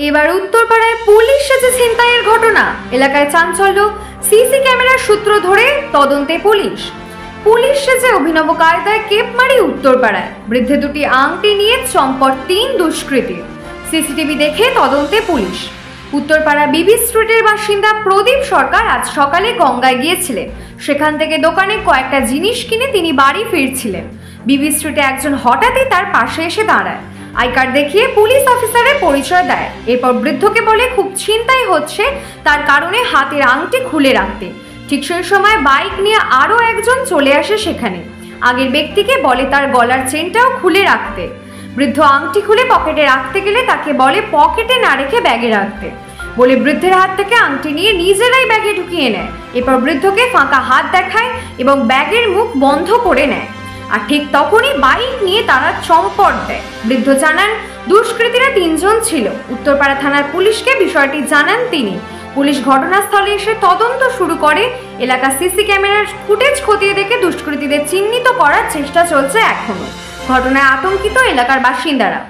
এবার উত্তরপাড়ায় পুলিশ সেজে ছিনতাইয়ের ঘটনা। এলাকায় চাঞ্চল্য, সিসি ক্যামেরার সূত্র ধরে তদন্তে পুলিশ সেজে অভিনব কায়দায় কেপ মারি উত্তরপাড়ায়। বৃদ্ধে দুটি আংটি নিয়ে চম্পট 3 দুষ্কৃতী। সিসিটিভি দেখে তদন্তে পুলিশ। উত্তরপাড়া বিবি স্ট্রিটের বাসিন্দা প্রদীপ সরকার আজ সকালে গঙ্গায় গিয়েছিলেন। সেখান থেকে দোকানে কয়েকটা জিনিস কিনে তিনি বাড়ি ফিরছিলেন। বিবি স্ট্রিটে একজন হঠাৎই তার পাশে এসে দাঁড়ায়। আই কার্ড দেখিয়ে পুলিশ অফিসারের পরিচয় দেয়। এরপর বৃদ্ধকে বলে খুব ছিনতাই হচ্ছে, তার কারণে হাতের আংটি খুলে রাখতে। ঠিক সেই সময় বাইক নিয়ে আরও একজন চলে আসে সেখানে। আগের ব্যক্তিকে বলে তার গলার চেনটাও খুলে রাখতে। বৃদ্ধ আংটি খুলে পকেটে রাখতে গেলে তাকে বলে পকেটে না রেখে ব্যাগে রাখতে। বলে বৃদ্ধের হাত থেকে আংটি নিয়ে নিজেরাই ব্যাগে ঢুকিয়ে নেয়। এরপর বৃদ্ধকে ফাঁকা হাত দেখায় এবং ব্যাগের মুখ বন্ধ করে নেয়। আর ঠিক তখনই বাইক নিয়ে তারা চম্পট দেয়। বৃদ্ধ জানান দুষ্কৃতীরা 3 জন ছিল। উত্তরপাড়া থানার পুলিশকে বিষয়টি জানান তিনি। পুলিশ ঘটনাস্থলে এসে তদন্ত শুরু করে। এলাকা সিসি ক্যামেরার ফুটেজ খতিয়ে দেখে দুষ্কৃতীদের চিহ্নিত করার চেষ্টা চলছে এখনো। ঘটনায় আতঙ্কিত এলাকার বাসিন্দারা।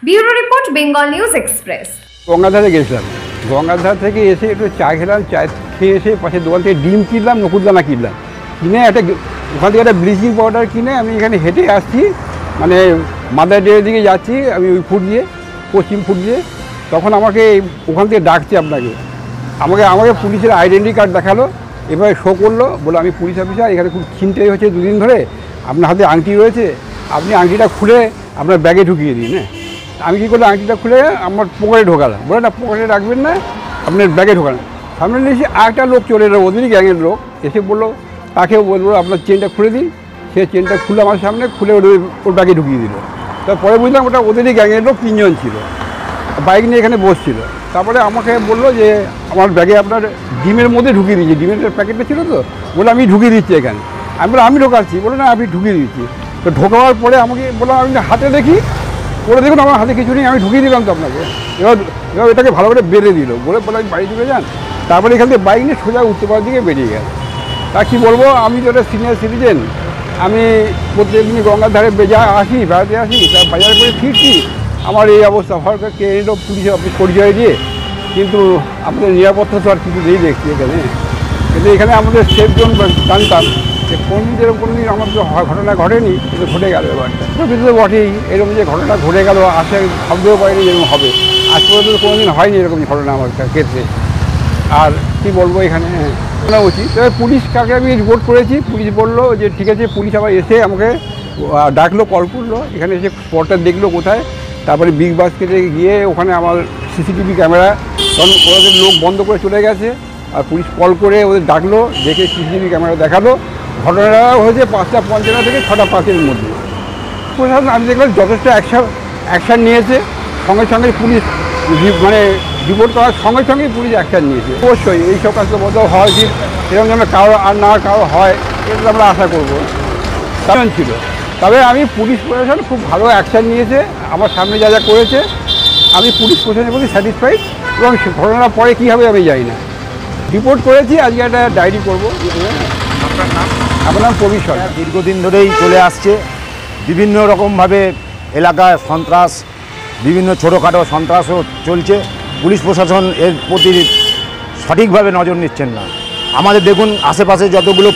Bureau report, Bengal news express. গঙ্গাধারে গেছিলাম, গঙ্গাধার থেকে এসে একটু চা খেলাম, চা খেয়ে এসে পাশে দোকান থেকে ডিম কিনলাম, নকুরদানা কিনলাম, কিনে ওখান থেকে একটা ব্লিচিং পাউডার কিনে আমি এখানে হেঁটে আসছি, মানে মাদার ডের দিকে যাচ্ছি আমি ওই ফুট দিয়ে, পশ্চিম ফুট দিয়ে। তখন আমাকে ওখান থেকে ডাকছে আমাকে পুলিশের আইডেন্টি কার্ড দেখালো, এবারে শো করলো, বলে আমি পুলিশ অফিসার, এখানে খুব ছিনতাই হচ্ছে 2 দিন ধরে, আপনার হাতে আংটি রয়েছে, আপনি আংটিটা খুলে আপনার ব্যাগে ঢুকিয়ে দিন। হ্যাঁ, আমি কী করলাম, আংটিটা খুলে আমার পকেটে ঢোকালাম। বলে না, পকেটে রাখবেন না, আপনার ব্যাগে ঢোকালাম। সামনে এসে আরেকটা লোক চলে এলো, ওদেরই গ্যাংয়ের লোক, এসে বললো, তাকেও বলবো আপনার চেনটা খুলে দিন। সে চেনটা খুলে আমার সামনে খুলে ওর ব্যাগে ঢুকিয়ে দিল। তারপরে বুঝলাম ওটা ওদেরই গ্যাংয়ের লোক 3 জন ছিল, বাইক নিয়ে এখানে বসছিল। তারপরে আমাকে বললো যে আমার ব্যাগে আপনার ডিমের মধ্যে ঢুকিয়ে দিয়েছি, ডিমের প্যাকেটটা ছিল তো, বলে আমি ঢুকিয়ে দিচ্ছি এখানে। আমি বলে আমি ঢোকাচ্ছি, বলে না আমি ঢুকিয়ে দিচ্ছি। তো ঢোকাবার পরে আমাকে বললাম আমি হাতে দেখি, বলে দেখুন আমার হাতে কিছু নেই, আমি ঢুকিয়ে দিলাম তো আপনাকে। এবার এটাকে ভালো করে বেঁধে দিল, বলে আমি বাড়ি চলে যান। তারপরে এখান থেকে বাইক নিয়ে সোজা উত্তরপাড়ার দিকে বেরিয়ে গেল। তা কী বলবো, আমি তো একটা সিনিয়র সিটিজেন, আমি প্রত্যেকদিনই গঙ্গার ধারে বেড়াতে আসি, তার বাজার করে ফিরছি, আমার এই অবস্থা। হয়তো কে এলো পুলিশের অফিস পরিচয় দিয়ে, কিন্তু আমাদের নিরাপত্তা তো আর কিছু নেই দেখছি এখানে। কিন্তু এখানে আমাদের সেফ জোন জানতাম যে কোনোদিন আমার তো ঘটনা ঘটেনি, কিন্তু ঘটে গেল এবারটা। কিন্তু বটেই, এরকম যে ঘটনা ঘটে গেল আশা ভাবতেও পারিনি যেরকম হবে। আজ পর্যন্ত কোনোদিন হয়নি এরকম ঘটনা আমার ক্ষেত্রে। আর কি বলবো, এখানে শোনা উচিত। তবে পুলিশ কাকে আমি রিপোর্ট করেছি, পুলিশ বললো যে ঠিক আছে। পুলিশ আবার এসে আমাকে ডাকলো, কল করলো, এখানে এসে স্পটটা দেখলো কোথায়। তারপরে বিগ বাস্কেটে গিয়ে ওখানে আমার সিসিটিভি ক্যামেরা, তখন ওদের লোক বন্ধ করে চলে গেছে, আর পুলিশ কল করে ওদের ডাকলো, দেখে সিসিটিভি ক্যামেরা দেখালো। ঘটনাটা হয়েছে 5টা 55 থেকে 6টা 5-এর মধ্যে। প্রশাসন আমি দেখলাম যথেষ্ট অ্যাকশান নিয়েছে। সঙ্গে সঙ্গে পুলিশ মানে রিপোর্ট করার সঙ্গে সঙ্গেই পুলিশ অ্যাকশান নিয়েছে। অবশ্যই এইসব কাজ তো বোধহয় হওয়া উচিত, এরকম যেন কারো হয়, এটা আমরা আশা করবো। তেমন ছিল, তবে আমি পুলিশ প্রশাসন খুব ভালো অ্যাকশান নিয়েছে। আমার সামনে যা করেছে, আমি পুলিশ প্রশাসনের প্রতি স্যাটিসফাইড। এবং ঘটনার পরে কী হবে আমি জানি না। রিপোর্ট করেছি, আজকে একটা ডায়েরি করবো। আমার নাম প্রবীর সরকার। দীর্ঘদিন ধরেই চলে আসছে, বিভিন্ন রকমভাবে এলাকায় সন্ত্রাস, বিভিন্ন ছোটোখাটো সন্ত্রাসও চলছে। পুলিশ প্রশাসন এর প্রতি সঠিকভাবে নজর নিচ্ছেন না। আমাদের দেখুন আশেপাশে যতগুলো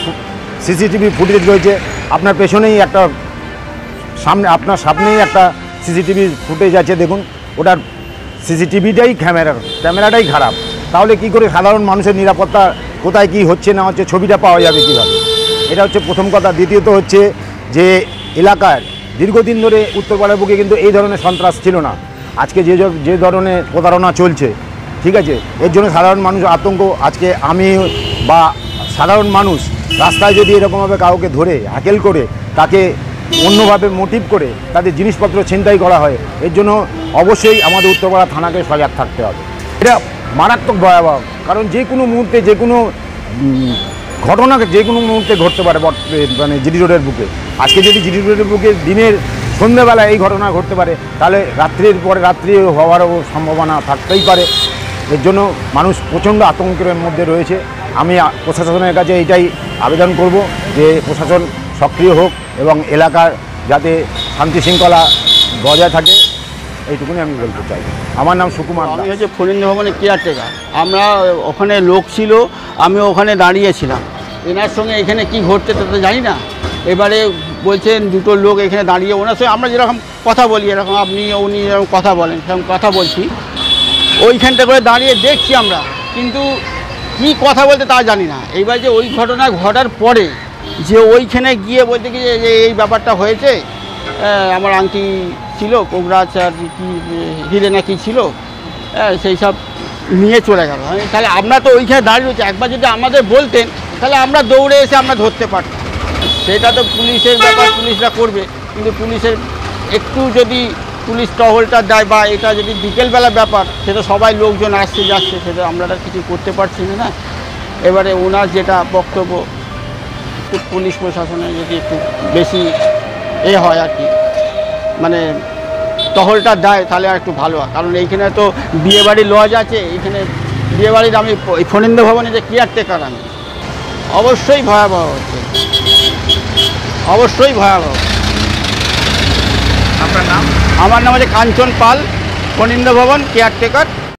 সিসিটিভি ফুটেজ রয়েছে, আপনার পেছনেই একটা আপনার সামনেই একটা সিসিটিভি ফুটেজ আছে, দেখুন ওটার সিসিটিভিটাই ক্যামেরাটাই খারাপ। তাহলে কি করে সাধারণ মানুষের নিরাপত্তা কোথায় কি হচ্ছে না হচ্ছে ছবিটা পাওয়া যাবে কীভাবে? এটা হচ্ছে প্রথম কথা। দ্বিতীয়ত হচ্ছে যে এলাকার দীর্ঘদিন ধরে উত্তরপাড়ার বুকে কিন্তু এই ধরনের সন্ত্রাস ছিল না। আজকে যে ধরনের প্রতারণা চলছে, ঠিক আছে, এর জন্য সাধারণ মানুষ আতঙ্ক। আজকে আমি বা সাধারণ মানুষ রাস্তায় যদি এরকমভাবে কাউকে ধরে হ্যাকেল করে তাকে অন্যভাবে মোটিভ করে তাদের জিনিসপত্র ছিনতাই করা হয়, এর জন্য অবশ্যই আমাদের উত্তরপাড়া থানাকে সজাগ থাকতে হবে। এটা মারাত্মক ভয়াবহ, কারণ যে কোনো মুহূর্তে যে কোনো ঘটনা যে কোনো মুহূর্তে ঘটতে পারে মানে জিডি রোডের বুকে। আজকে যদি জিডি রোডের বুকে দিনের সন্ধ্যেবেলা এই ঘটনা ঘটতে পারে, তাহলে রাত্রির পরে রাত্রি হওয়ারও সম্ভাবনা থাকতেই পারে। এর জন্য মানুষ প্রচণ্ড আতঙ্কের মধ্যে রয়েছে। আমি প্রশাসনের কাছে এইটাই আবেদন করব যে প্রশাসন সক্রিয় হোক এবং এলাকার যাতে শান্তি শৃঙ্খলা বজায় থাকে এইটুকুনি আমি বলতে চাই। আমার নাম সুকুমার আমি দাস। হচ্ছে ফরিন্দ ভবনের কেয়ারটেকার। আমরা ওখানে লোক ছিল, আমি ওখানে দাঁড়িয়েছিলাম। এনার সঙ্গে এখানে কি ঘটছে তা তো জানি না। এবারে বলছেন দুটো লোক এখানে দাঁড়িয়ে, ওনার সঙ্গে আমরা যেরকম কথা বলি, এরকম আপনি উনি যেরকম কথা বলেন সেরকম কথা বলছি, ওইখানটা করে দাঁড়িয়ে দেখছি আমরা, কিন্তু কি কথা বলতে তা জানি না। এইবার যে ওই ঘটনা ঘটার পরে যে ওইখানে গিয়ে বলতে কি যে এই ব্যাপারটা হয়েছে, আমার আংটি ছিল, কোকরাচ আর কি হিরে না কি ছিল, সেই সব নিয়ে চলে গেল। তাহলে আমরা তো ওইখানে দাঁড়িয়ে রয়েছি, একবার যদি আমাদের বলতেন তাহলে আমরা দৌড়ে এসে আমরা ধরতে পারতাম। সেটা তো পুলিশের ব্যাপার, পুলিশরা করবে, কিন্তু পুলিশের একটু যদি পুলিশ টহলটা দেয় বা এটা যদি বিকেলবেলা ব্যাপার, সেটা সবাই লোকজন আসছে যাচ্ছে, সেটা আমরা কিছু করতে পারছি না। এবারে ওনার যেটা বক্তব্য, একটু পুলিশ প্রশাসনে যদি একটু বেশি হয় আর কি, মানে টহলটা দেয় তাহলে আর একটু ভালো হয়। কারণ এইখানে তো বিয়েবাড়ির লজ আছে, এইখানে বিয়েবাড়ির আমি ফরিন্দ ভবনে যে কেয়ারটেকার, আমি অবশ্যই ভয়াবহ হচ্ছে, অবশ্যই ভয়াবহ। আপনার নাম? আমার নাম হচ্ছে কাঞ্চন পাল, ফরিন্দ ভবন কেয়ারটেকার।